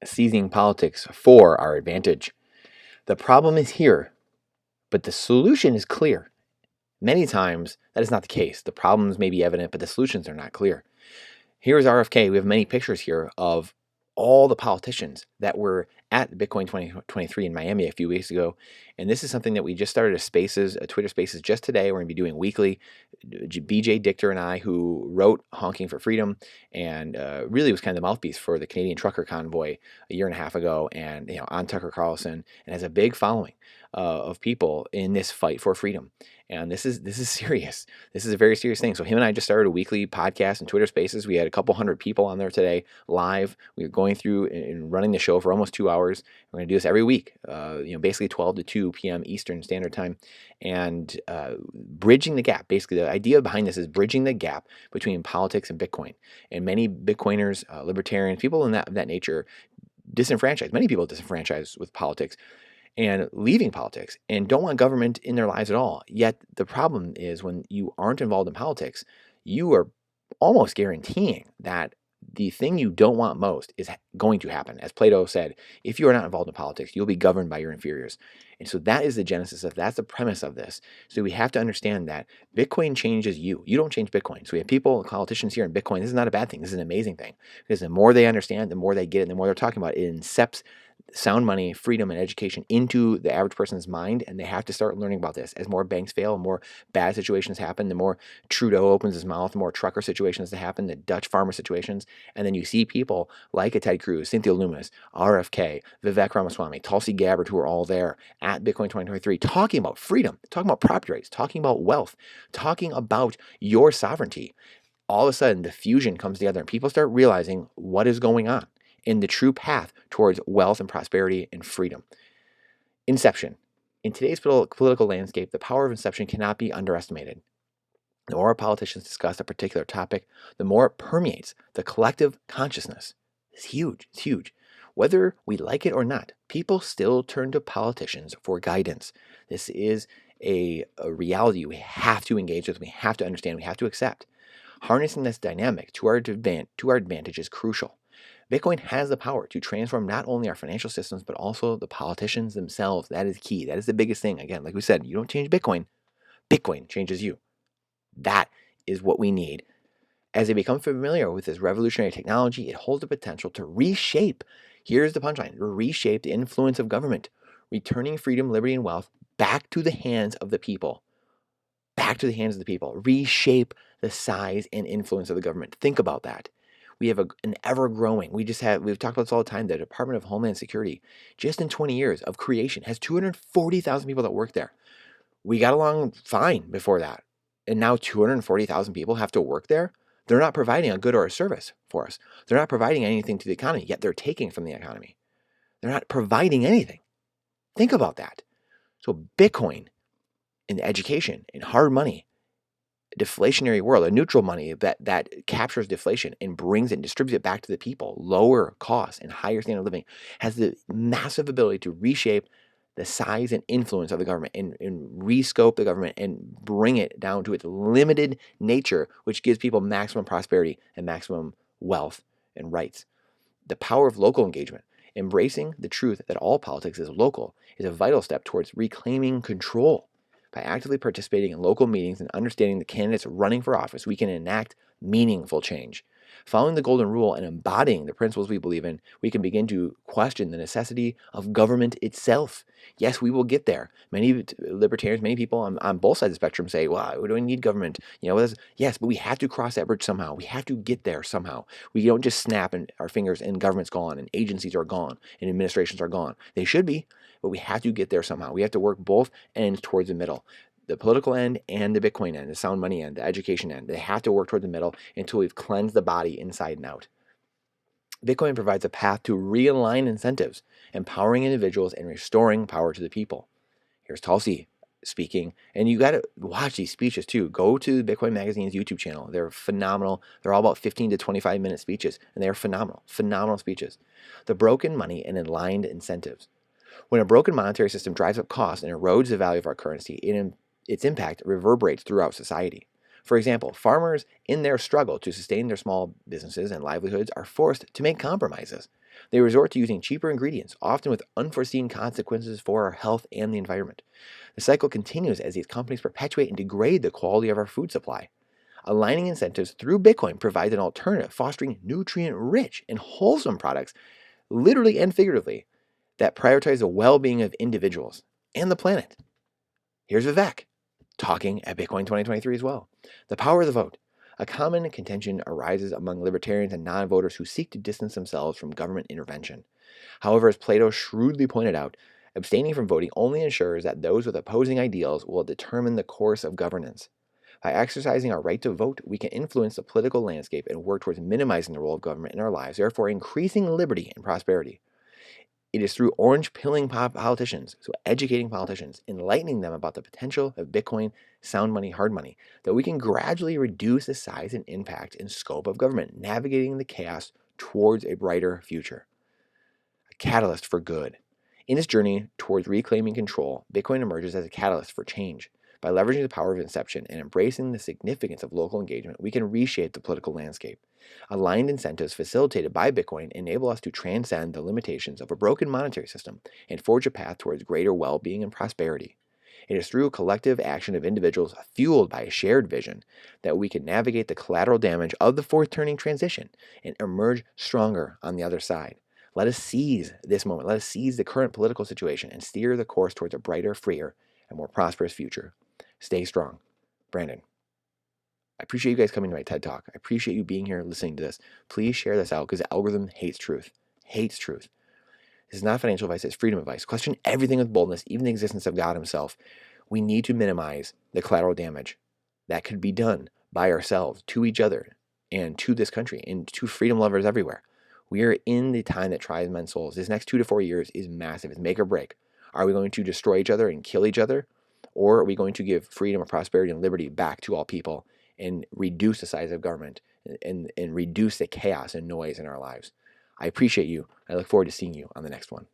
seizing politics for our advantage. The problem is here, but the solution is clear. Many times, that is not the case. The problems may be evident, but the solutions are not clear. Here is RFK. We have many pictures here of all the politicians that were at Bitcoin 2023 in Miami a few weeks ago. And this is something that we just started a Twitter Spaces just today. We're going to be doing weekly. BJ Dichter and I, who wrote Honking for Freedom and really was kind of the mouthpiece for the Canadian trucker convoy a year and a half ago, and on Tucker Carlson, and has a big following of people in this fight for freedom. And this is serious. This is a very serious thing. So him and I just started a weekly podcast and Twitter Spaces. We had a couple hundred people on there today live. We were going through and running the show for almost 2 hours. We're going to do this every week, basically 12 to 2 p.m. Eastern Standard Time, and bridging the gap. Basically, the idea behind this is bridging the gap between politics and Bitcoin. And many Bitcoiners, libertarians, people in that nature, disenfranchised. Many people disenfranchised with politics and leaving politics and don't want government in their lives at all. Yet the problem is when you aren't involved in politics, you are almost guaranteeing that the thing you don't want most is going to happen. As Plato said, if you are not involved in politics, you'll be governed by your inferiors. And so that is the genesis that's the premise of this. So we have to understand that Bitcoin changes you. You don't change Bitcoin. So we have people, politicians here in Bitcoin. This is not a bad thing. This is an amazing thing, because the more they understand, the more they get it, and the more they're talking about it, it incepts sound money, freedom, and education into the average person's mind, and they have to start learning about this. As more banks fail, more bad situations happen, the more Trudeau opens his mouth, the more trucker situations that happen, the Dutch farmer situations, and then you see people like a Ted Cruz, Cynthia Lummis, RFK, Vivek Ramaswamy, Tulsi Gabbard, who are all there at Bitcoin 2023 talking about freedom, talking about property rights, talking about wealth, talking about your sovereignty. All of a sudden, the fusion comes together and people start realizing what is going on in the true path towards wealth and prosperity and freedom. Inception. In today's political landscape, the power of inception cannot be underestimated. The more politicians discuss a particular topic, the more it permeates the collective consciousness. It's huge. It's huge. Whether we like it or not, people still turn to politicians for guidance. This is a reality we have to engage with, we have to understand, we have to accept. Harnessing this dynamic to our advantage is crucial. Bitcoin has the power to transform not only our financial systems, but also the politicians themselves. That is key. That is the biggest thing. Again, like we said, you don't change Bitcoin. Bitcoin changes you. That is what we need. As they become familiar with this revolutionary technology, it holds the potential to reshape, here's the punchline, reshape the influence of government, returning freedom, liberty, and wealth back to the hands of the people. Back to the hands of the people. Reshape the size and influence of the government. Think about that. We have an ever-growing, we've talked about this all the time, the Department of Homeland Security, just in 20 years of creation, has 240,000 people that work there. We got along fine before that. And now 240,000 people have to work there? They're not providing a good or a service for us. They're not providing anything to the economy, yet they're taking from the economy. They're not providing anything. Think about that. So Bitcoin and education and hard money, deflationary world, a neutral money that captures deflation and brings it and distributes it back to the people, lower costs and higher standard of living, has the massive ability to reshape the size and influence of the government and rescope the government and bring it down to its limited nature, which gives people maximum prosperity and maximum wealth and rights. The power of local engagement. Embracing the truth that all politics is local is a vital step towards reclaiming control. By actively participating in local meetings and understanding the candidates running for office, we can enact meaningful change. Following the golden rule and embodying the principles we believe in, we can begin to question the necessity of government itself. Yes, we will get there. Many libertarians, many people on both sides of the spectrum say, well, we don't need government. Yes, but we have to cross that bridge somehow. We have to get there somehow. We don't just snap our fingers and government's gone and agencies are gone and administrations are gone. They should be, but we have to get there somehow. We have to work both ends towards the middle. The political end and the Bitcoin end, the sound money end, the education end. They have to work toward the middle until we've cleansed the body inside and out. Bitcoin provides a path to realign incentives, empowering individuals and restoring power to the people. Here's Tulsi speaking, and you got to watch these speeches too. Go to Bitcoin Magazine's YouTube channel. They're phenomenal. They're all about 15 to 25 minute speeches, and they're phenomenal speeches. The broken money and aligned incentives. When a broken monetary system drives up costs and erodes the value of our currency, its impact reverberates throughout society. For example, farmers in their struggle to sustain their small businesses and livelihoods are forced to make compromises. They resort to using cheaper ingredients, often with unforeseen consequences for our health and the environment. The cycle continues as these companies perpetuate and degrade the quality of our food supply. Aligning incentives through Bitcoin provides an alternative, fostering nutrient-rich and wholesome products, literally and figuratively, that prioritize the well-being of individuals and the planet. Here's Vivek talking at Bitcoin 2023 as well. The power of the vote. A common contention arises among libertarians and non-voters who seek to distance themselves from government intervention. However, as Plato shrewdly pointed out, abstaining from voting only ensures that those with opposing ideals will determine the course of governance. By exercising our right to vote, we can influence the political landscape and work towards minimizing the role of government in our lives, therefore increasing liberty and prosperity. It is through orange pilling politicians, so educating politicians, enlightening them about the potential of Bitcoin, sound money, hard money, that we can gradually reduce the size and impact and scope of government, navigating the chaos towards a brighter future. A catalyst for good. In its journey towards reclaiming control, Bitcoin emerges as a catalyst for change. By leveraging the power of inception and embracing the significance of local engagement, we can reshape the political landscape. Aligned incentives facilitated by Bitcoin enable us to transcend the limitations of a broken monetary system and forge a path towards greater well-being and prosperity. It is through collective action of individuals fueled by a shared vision that we can navigate the collateral damage of the fourth turning transition and emerge stronger on the other side. Let us seize this moment. Let us seize the current political situation and steer the course towards a brighter, freer, and more prosperous future. Stay strong. Brandon. I appreciate you guys coming to my TED Talk. I appreciate you being here listening to this. Please share this out because the algorithm hates truth. Hates truth. This is not financial advice, it's freedom advice. Question everything with boldness, even the existence of God himself. We need to minimize the collateral damage that could be done by ourselves, to each other, and to this country, and to freedom lovers everywhere. We are in the time that tries men's souls. This next 2 to 4 years is massive. It's make or break. Are we going to destroy each other and kill each other? Or are we going to give freedom and prosperity and liberty back to all people and reduce the size of government and reduce the chaos and noise in our lives? I appreciate you. I look forward to seeing you on the next one.